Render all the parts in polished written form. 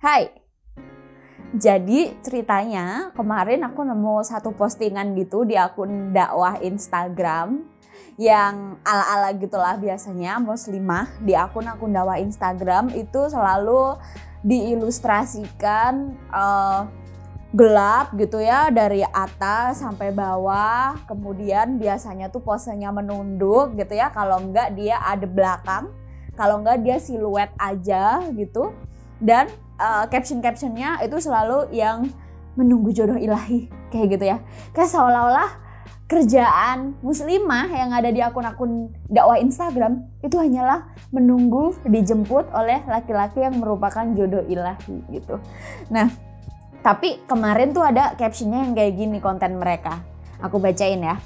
Hai, jadi ceritanya kemarin aku nemu satu postingan gitu di akun dakwah Instagram yang ala-ala gitulah biasanya muslimah di akun-akun dakwah Instagram itu selalu diilustrasikan gelap gitu ya dari atas sampai bawah, kemudian biasanya tuh posenya menunduk gitu ya, kalau enggak dia ada belakang, kalau enggak dia siluet aja gitu. Dan caption-captionnya itu selalu yang menunggu jodoh ilahi kayak gitu ya. Kayak seolah-olah kerjaan muslimah yang ada di akun-akun dakwah Instagram itu hanyalah menunggu dijemput oleh laki-laki yang merupakan jodoh ilahi gitu. Nah, tapi kemarin tuh ada captionnya yang kayak gini konten mereka. Aku bacain ya.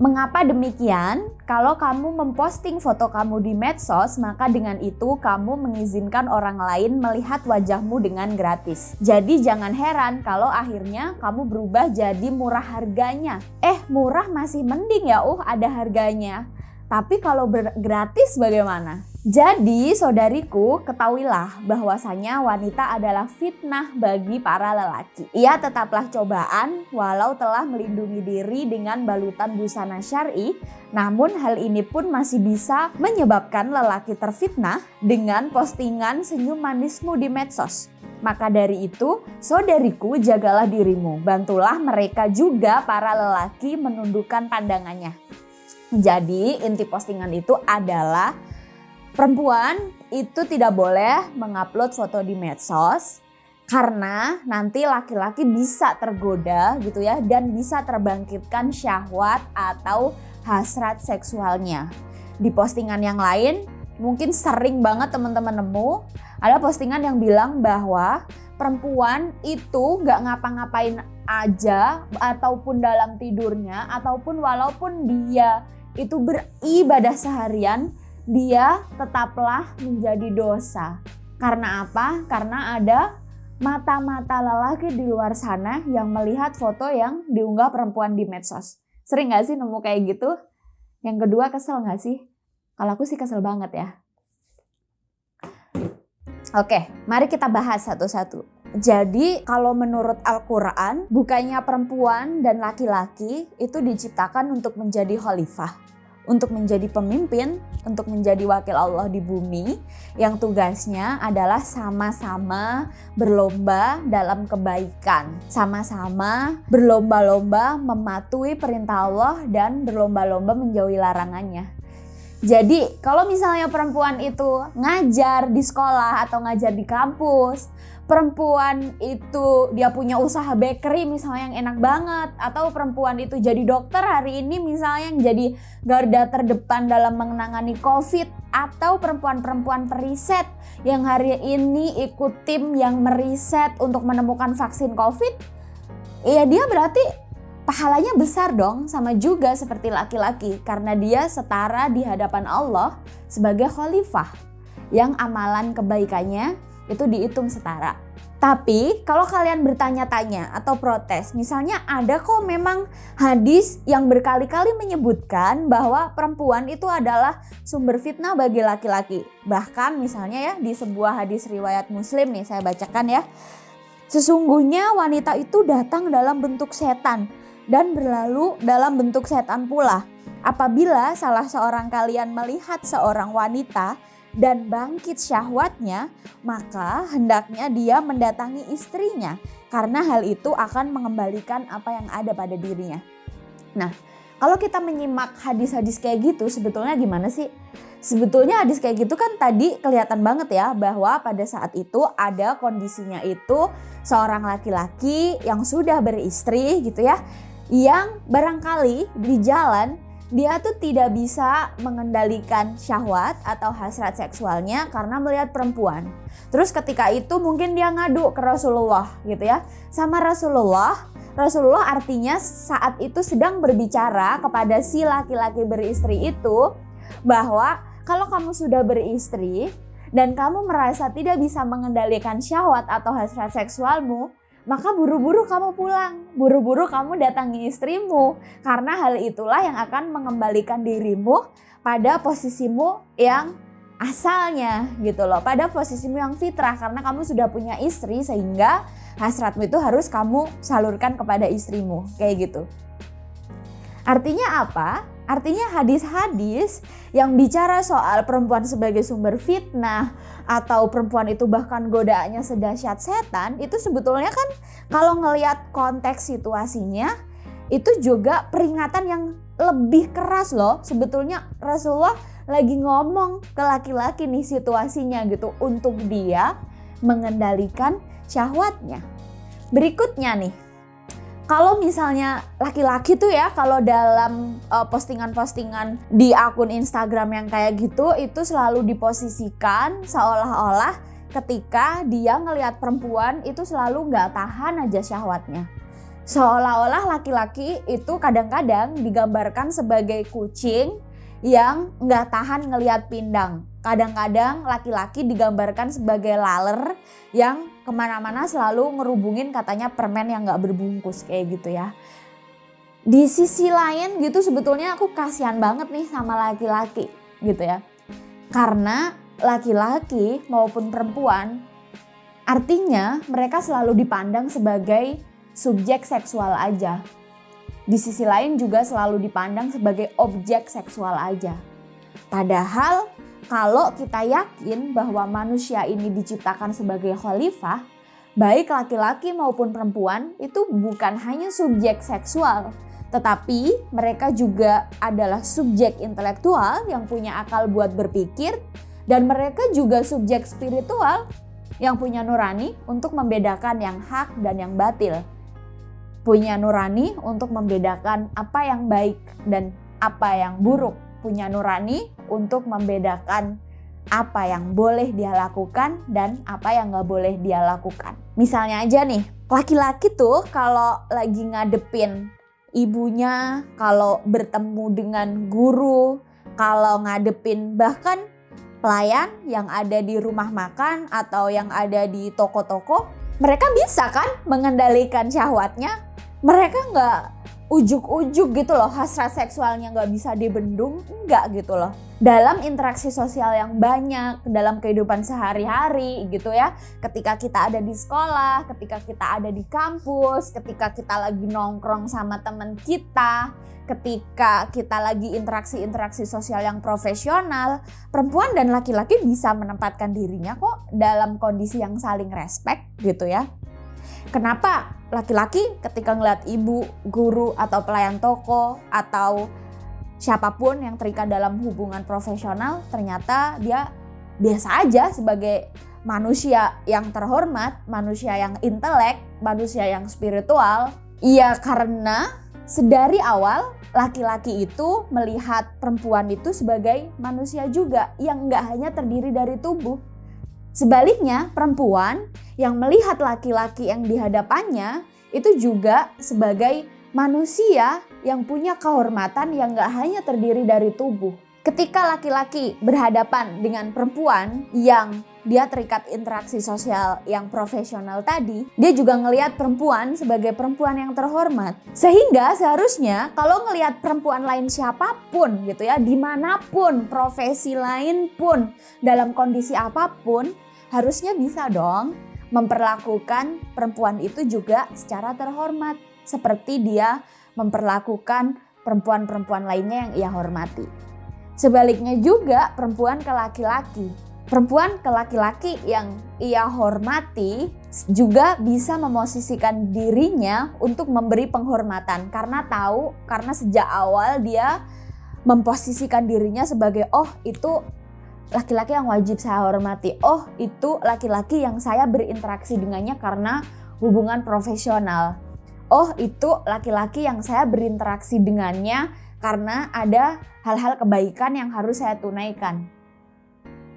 Mengapa demikian? Kalau kamu memposting foto kamu di medsos, maka dengan itu kamu mengizinkan orang lain melihat wajahmu dengan gratis. Jadi jangan heran kalau akhirnya kamu berubah jadi murah harganya. Murah masih mending ya, ada harganya. Tapi kalau gratis bagaimana? Jadi saudariku, ketahuilah bahwasanya wanita adalah fitnah bagi para lelaki. Ia tetaplah cobaan walau telah melindungi diri dengan balutan busana syar'i, namun hal ini pun masih bisa menyebabkan lelaki terfitnah dengan postingan senyum manismu di medsos. Maka dari itu, saudariku, jagalah dirimu, bantulah mereka juga para lelaki menundukkan pandangannya. Jadi inti postingan itu adalah perempuan itu tidak boleh mengupload foto di medsos karena nanti laki-laki bisa tergoda gitu ya, dan bisa terbangkitkan syahwat atau hasrat seksualnya. Di postingan yang lain mungkin sering banget teman-teman nemu ada postingan yang bilang bahwa perempuan itu gak ngapa-ngapain aja ataupun dalam tidurnya ataupun walaupun dia itu beribadah seharian, dia tetaplah menjadi dosa. Karena apa? Karena ada mata-mata lelaki di luar sana yang melihat foto yang diunggah perempuan di medsos. Sering gak sih nemu kayak gitu? Yang kedua, kesel gak sih? Kalau aku sih kesel banget ya. Oke, mari kita bahas satu-satu. Jadi kalau menurut Al-Quran, bukannya perempuan dan laki-laki itu diciptakan untuk menjadi khalifah, untuk menjadi pemimpin, untuk menjadi wakil Allah di bumi, yang tugasnya adalah sama-sama berlomba dalam kebaikan, sama-sama berlomba-lomba mematuhi perintah Allah dan berlomba-lomba menjauhi larangannya. Jadi kalau misalnya perempuan itu ngajar di sekolah atau ngajar di kampus, perempuan itu dia punya usaha bakery misalnya yang enak banget, atau perempuan itu jadi dokter hari ini misalnya yang jadi garda terdepan dalam menangani COVID, atau perempuan-perempuan periset yang hari ini ikut tim yang meriset untuk menemukan vaksin COVID, ya dia berarti pahalanya besar dong, sama juga seperti laki-laki karena dia setara di hadapan Allah sebagai khalifah yang amalan kebaikannya itu dihitung setara. Tapi kalau kalian bertanya-tanya atau protes, misalnya ada kok memang hadis yang berkali-kali menyebutkan bahwa perempuan itu adalah sumber fitnah bagi laki-laki. Bahkan misalnya ya di sebuah hadis riwayat Muslim nih, saya bacakan ya. Sesungguhnya wanita itu datang dalam bentuk setan dan berlalu dalam bentuk setan pula. Apabila salah seorang kalian melihat seorang wanita dan bangkit syahwatnya, maka hendaknya dia mendatangi istrinya, karena hal itu akan mengembalikan apa yang ada pada dirinya. Nah, kalau kita menyimak hadis-hadis kayak gitu sebetulnya gimana sih? Sebetulnya hadis kayak gitu kan tadi kelihatan banget ya bahwa pada saat itu ada kondisinya itu seorang laki-laki yang sudah beristri gitu ya, yang barangkali di jalan dia tuh tidak bisa mengendalikan syahwat atau hasrat seksualnya karena melihat perempuan. Terus ketika itu mungkin dia ngadu ke Rasulullah gitu ya. Sama Rasulullah artinya saat itu sedang berbicara kepada si laki-laki beristri itu bahwa kalau kamu sudah beristri dan kamu merasa tidak bisa mengendalikan syahwat atau hasrat seksualmu, maka buru-buru kamu pulang, buru-buru kamu datangi istrimu. Karena hal itulah yang akan mengembalikan dirimu pada posisimu yang asalnya gitu loh, pada posisimu yang fitrah, karena kamu sudah punya istri sehingga hasratmu itu harus kamu salurkan kepada istrimu, kayak gitu. Artinya apa? Artinya hadis-hadis yang bicara soal perempuan sebagai sumber fitnah atau perempuan itu bahkan godaannya sedahsyat setan, itu sebetulnya kan kalau ngelihat konteks situasinya itu juga peringatan yang lebih keras loh. Sebetulnya Rasulullah lagi ngomong ke laki-laki nih situasinya gitu, untuk dia mengendalikan syahwatnya. Berikutnya nih, kalau misalnya laki-laki tuh ya, kalau dalam postingan-postingan di akun Instagram yang kayak gitu, itu selalu diposisikan seolah-olah ketika dia ngelihat perempuan itu selalu nggak tahan aja syahwatnya. Seolah-olah laki-laki itu kadang-kadang digambarkan sebagai kucing yang nggak tahan ngelihat pindang. Kadang-kadang laki-laki digambarkan sebagai laler yang kemana-mana selalu ngerubungin katanya permen yang nggak berbungkus, kayak gitu ya. Di sisi lain gitu sebetulnya aku kasihan banget nih sama laki-laki gitu ya. Karena laki-laki maupun perempuan artinya mereka selalu dipandang sebagai subjek seksual aja. Di sisi lain juga selalu dipandang sebagai objek seksual aja. Padahal kalau kita yakin bahwa manusia ini diciptakan sebagai khalifah, baik laki-laki maupun perempuan itu bukan hanya subjek seksual, tetapi mereka juga adalah subjek intelektual yang punya akal buat berpikir, dan mereka juga subjek spiritual yang punya nurani untuk membedakan yang hak dan yang batil. Punya nurani untuk membedakan apa yang baik dan apa yang buruk. Punya nurani untuk membedakan apa yang boleh dia lakukan dan apa yang gak boleh dia lakukan. Misalnya aja nih, laki-laki tuh kalau lagi ngadepin ibunya, kalau bertemu dengan guru, kalau ngadepin bahkan pelayan yang ada di rumah makan atau yang ada di toko-toko, mereka bisa kan mengendalikan syahwatnya. Mereka nggak ujuk-ujuk gitu loh, hasrat seksualnya nggak bisa dibendung, enggak gitu loh. Dalam interaksi sosial yang banyak, dalam kehidupan sehari-hari gitu ya. Ketika kita ada di sekolah, ketika kita ada di kampus, ketika kita lagi nongkrong sama teman kita, ketika kita lagi interaksi-interaksi sosial yang profesional, perempuan dan laki-laki bisa menempatkan dirinya kok dalam kondisi yang saling respect gitu ya. Kenapa laki-laki ketika ngeliat ibu, guru, atau pelayan toko, atau siapapun yang terikat dalam hubungan profesional, ternyata dia biasa aja sebagai manusia yang terhormat, manusia yang intelek, manusia yang spiritual? Iya, karena sedari awal laki-laki itu melihat perempuan itu sebagai manusia juga yang nggak hanya terdiri dari tubuh. Sebaliknya, perempuan yang melihat laki-laki yang di hadapannya itu juga sebagai manusia yang punya kehormatan yang gak hanya terdiri dari tubuh. Ketika laki-laki berhadapan dengan perempuan yang dia terikat interaksi sosial yang profesional tadi, dia juga ngelihat perempuan sebagai perempuan yang terhormat. Sehingga seharusnya kalau ngelihat perempuan lain siapapun gitu ya, dimanapun, profesi lain pun, dalam kondisi apapun, harusnya bisa dong memperlakukan perempuan itu juga secara terhormat. Seperti dia memperlakukan perempuan-perempuan lainnya yang ia hormati. Sebaliknya juga perempuan ke laki-laki. Perempuan ke laki-laki yang ia hormati juga bisa memosisikan dirinya untuk memberi penghormatan. Karena sejak awal dia memposisikan dirinya sebagai itu laki-laki yang wajib saya hormati. Itu laki-laki yang saya berinteraksi dengannya karena hubungan profesional. Itu laki-laki yang saya berinteraksi dengannya karena ada hal-hal kebaikan yang harus saya tunaikan.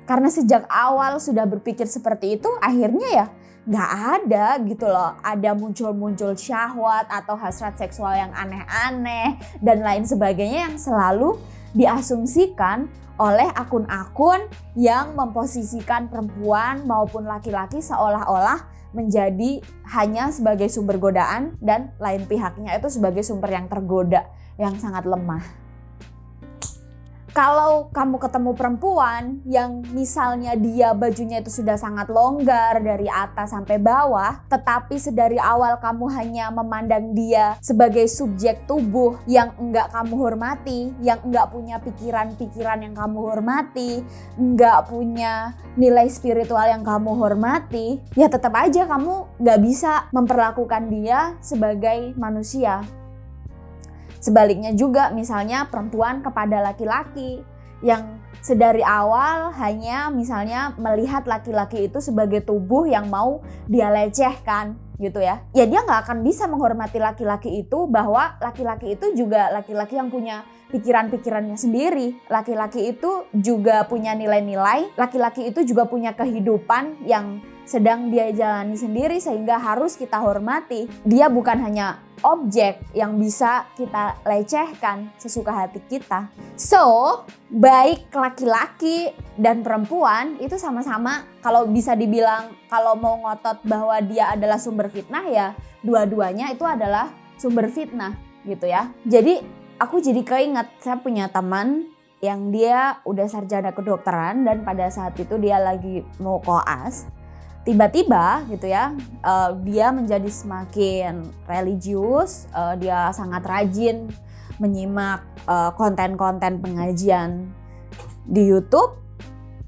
Karena sejak awal sudah berpikir seperti itu, akhirnya ya gak ada gitu loh. Ada muncul-muncul syahwat atau hasrat seksual yang aneh-aneh dan lain sebagainya yang selalu diasumsikan oleh akun-akun yang memposisikan perempuan maupun laki-laki seolah-olah menjadi hanya sebagai sumber godaan dan lain pihaknya itu sebagai sumber yang tergoda, yang sangat lemah. Kalau kamu ketemu perempuan yang misalnya dia bajunya itu sudah sangat longgar dari atas sampai bawah, tetapi sedari awal kamu hanya memandang dia sebagai subjek tubuh yang enggak kamu hormati, yang enggak punya pikiran-pikiran yang kamu hormati, enggak punya nilai spiritual yang kamu hormati, ya tetap aja kamu enggak bisa memperlakukan dia sebagai manusia. Sebaliknya juga misalnya perempuan kepada laki-laki yang sedari awal hanya misalnya melihat laki-laki itu sebagai tubuh yang mau dia lecehkan gitu ya. Ya dia nggak akan bisa menghormati laki-laki itu, bahwa laki-laki itu juga laki-laki yang punya pikiran-pikirannya sendiri. Laki-laki itu juga punya nilai-nilai, laki-laki itu juga punya kehidupan yang sedang dia jalani sendiri sehingga harus kita hormati. Dia bukan hanya objek yang bisa kita lecehkan sesuka hati kita. So, baik laki-laki dan perempuan itu sama-sama, kalau bisa dibilang, kalau mau ngotot bahwa dia adalah sumber fitnah, ya dua-duanya itu adalah sumber fitnah gitu ya. Jadi aku jadi keinget, saya punya teman yang dia udah sarjana kedokteran dan pada saat itu dia lagi mau koas. Tiba-tiba gitu ya, dia menjadi semakin religius, dia sangat rajin menyimak konten-konten pengajian di YouTube.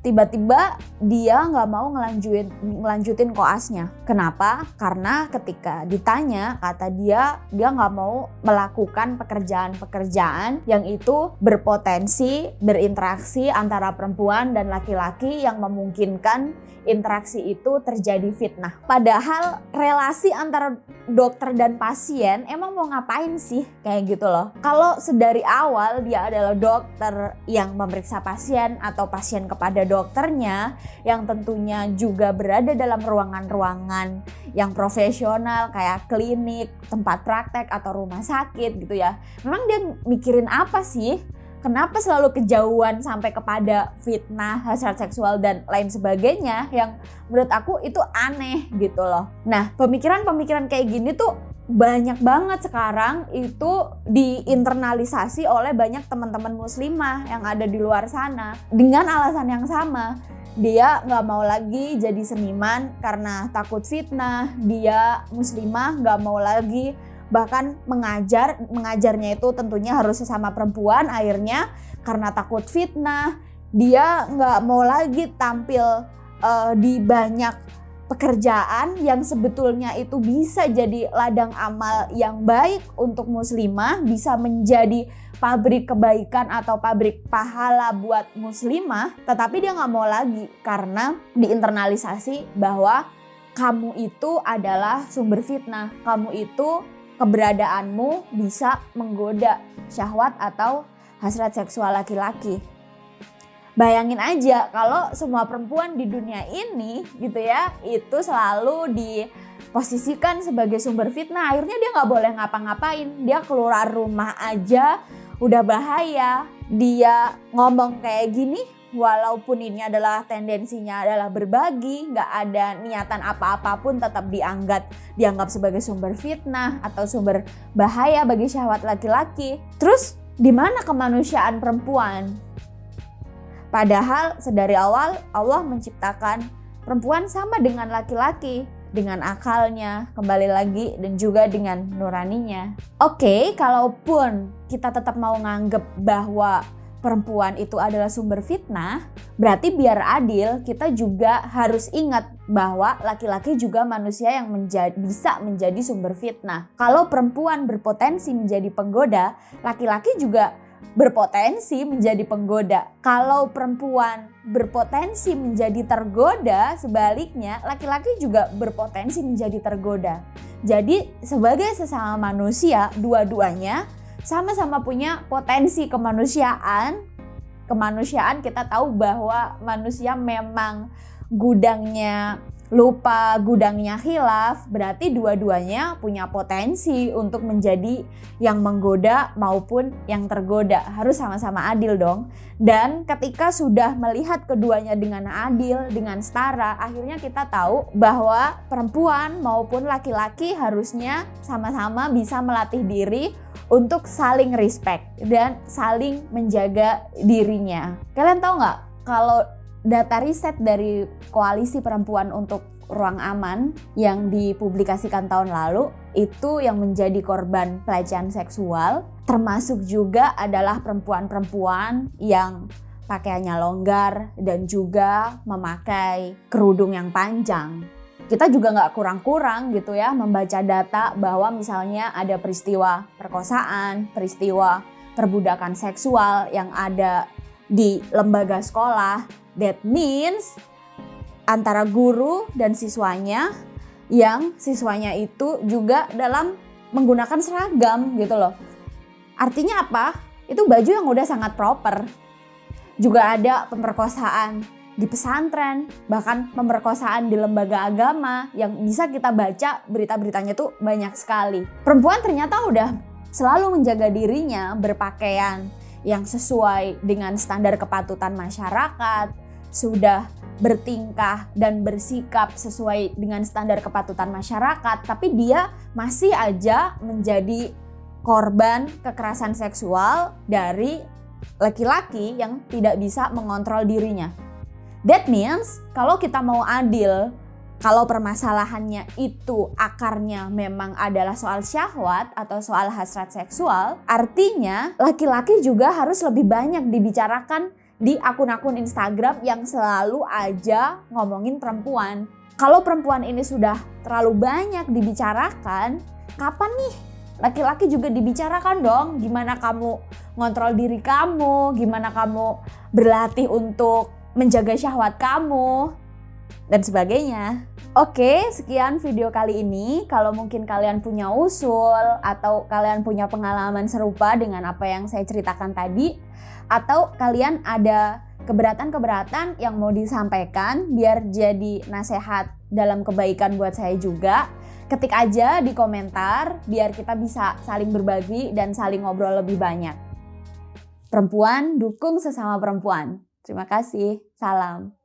Tiba-tiba dia nggak mau ngelanjutin koasnya. Kenapa? Karena ketika ditanya, kata dia nggak mau melakukan pekerjaan-pekerjaan yang itu berpotensi berinteraksi antara perempuan dan laki-laki yang memungkinkan interaksi itu terjadi fitnah. Padahal relasi antara dokter dan pasien emang mau ngapain sih kayak gitu loh. Kalau sedari awal dia adalah dokter yang memeriksa pasien atau pasien kepada dokternya, yang tentunya juga berada dalam ruangan-ruangan yang profesional kayak klinik, tempat praktek atau rumah sakit gitu ya. Memang dia mikirin apa sih? Kenapa selalu kejauhan sampai kepada fitnah, hasrat seksual dan lain sebagainya, yang menurut aku itu aneh gitu loh. Nah, pemikiran-pemikiran kayak gini tuh banyak banget sekarang itu diinternalisasi oleh banyak teman-teman muslimah yang ada di luar sana. Dengan alasan yang sama, dia gak mau lagi jadi seniman karena takut fitnah. Dia muslimah gak mau lagi bahkan mengajarnya itu tentunya harus sesama perempuan. Akhirnya karena takut fitnah, dia gak mau lagi tampil di banyak pekerjaan yang sebetulnya itu bisa jadi ladang amal yang baik untuk muslimah, bisa menjadi pabrik kebaikan atau pabrik pahala buat muslimah, tetapi dia gak mau lagi karena diinternalisasi bahwa kamu itu adalah sumber fitnah, kamu itu keberadaanmu bisa menggoda syahwat atau hasrat seksual laki-laki. Bayangin aja kalau semua perempuan di dunia ini gitu ya, itu selalu diposisikan sebagai sumber fitnah. Akhirnya dia gak boleh ngapa-ngapain. Dia keluar rumah aja udah bahaya. Dia ngomong kayak gini, walaupun ini adalah tendensinya adalah berbagi, gak ada niatan apa-apapun, tetap dianggap sebagai sumber fitnah atau sumber bahaya bagi syahwat laki-laki. Terus di mana kemanusiaan perempuan? Padahal sedari awal Allah menciptakan perempuan sama dengan laki-laki, dengan akalnya kembali lagi dan juga dengan nuraninya. Oke, kalaupun kita tetap mau nganggep bahwa perempuan itu adalah sumber fitnah, berarti biar adil kita juga harus ingat bahwa laki-laki juga manusia yang bisa menjadi sumber fitnah. Kalau perempuan berpotensi menjadi penggoda, laki-laki juga berpotensi menjadi penggoda. Kalau perempuan berpotensi menjadi tergoda, sebaliknya laki-laki juga berpotensi menjadi tergoda. Jadi sebagai sesama manusia, dua-duanya sama-sama punya potensi kemanusiaan. Kemanusiaan kita tahu bahwa manusia memang gudangnya lupa gudangnya khilaf, berarti dua-duanya punya potensi untuk menjadi yang menggoda maupun yang tergoda. Harus sama-sama adil dong. Dan ketika sudah melihat keduanya dengan adil, dengan setara, akhirnya kita tahu bahwa perempuan maupun laki-laki harusnya sama-sama bisa melatih diri untuk saling respect dan saling menjaga dirinya. Kalian tahu nggak kalau data riset dari Koalisi Perempuan untuk Ruang Aman yang dipublikasikan tahun lalu, itu yang menjadi korban pelecehan seksual termasuk juga adalah perempuan-perempuan yang pakaiannya longgar dan juga memakai kerudung yang panjang. Kita juga nggak kurang-kurang gitu ya membaca data bahwa misalnya ada peristiwa perkosaan, peristiwa perbudakan seksual yang ada di lembaga sekolah. That means antara guru dan siswanya, yang siswanya itu juga dalam menggunakan seragam gitu loh. Artinya apa? Itu baju yang udah sangat proper. Juga ada pemerkosaan di pesantren, bahkan pemerkosaan di lembaga agama yang bisa kita baca berita-beritanya tuh banyak sekali. Perempuan ternyata udah selalu menjaga dirinya berpakaian yang sesuai dengan standar kepatutan masyarakat, sudah bertingkah dan bersikap sesuai dengan standar kepatutan masyarakat, tapi dia masih aja menjadi korban kekerasan seksual dari laki-laki yang tidak bisa mengontrol dirinya. That means kalau kita mau adil, kalau permasalahannya itu akarnya memang adalah soal syahwat atau soal hasrat seksual, artinya laki-laki juga harus lebih banyak dibicarakan di akun-akun Instagram yang selalu aja ngomongin perempuan. Kalau perempuan ini sudah terlalu banyak dibicarakan, kapan nih laki-laki juga dibicarakan dong? Gimana kamu ngontrol diri kamu, gimana kamu berlatih untuk menjaga syahwat kamu, dan sebagainya. Oke, sekian video kali ini. Kalau mungkin kalian punya usul atau kalian punya pengalaman serupa dengan apa yang saya ceritakan tadi, atau kalian ada keberatan-keberatan yang mau disampaikan biar jadi nasihat dalam kebaikan buat saya juga, ketik aja di komentar biar kita bisa saling berbagi dan saling ngobrol lebih banyak. Perempuan dukung sesama perempuan. Terima kasih. Salam.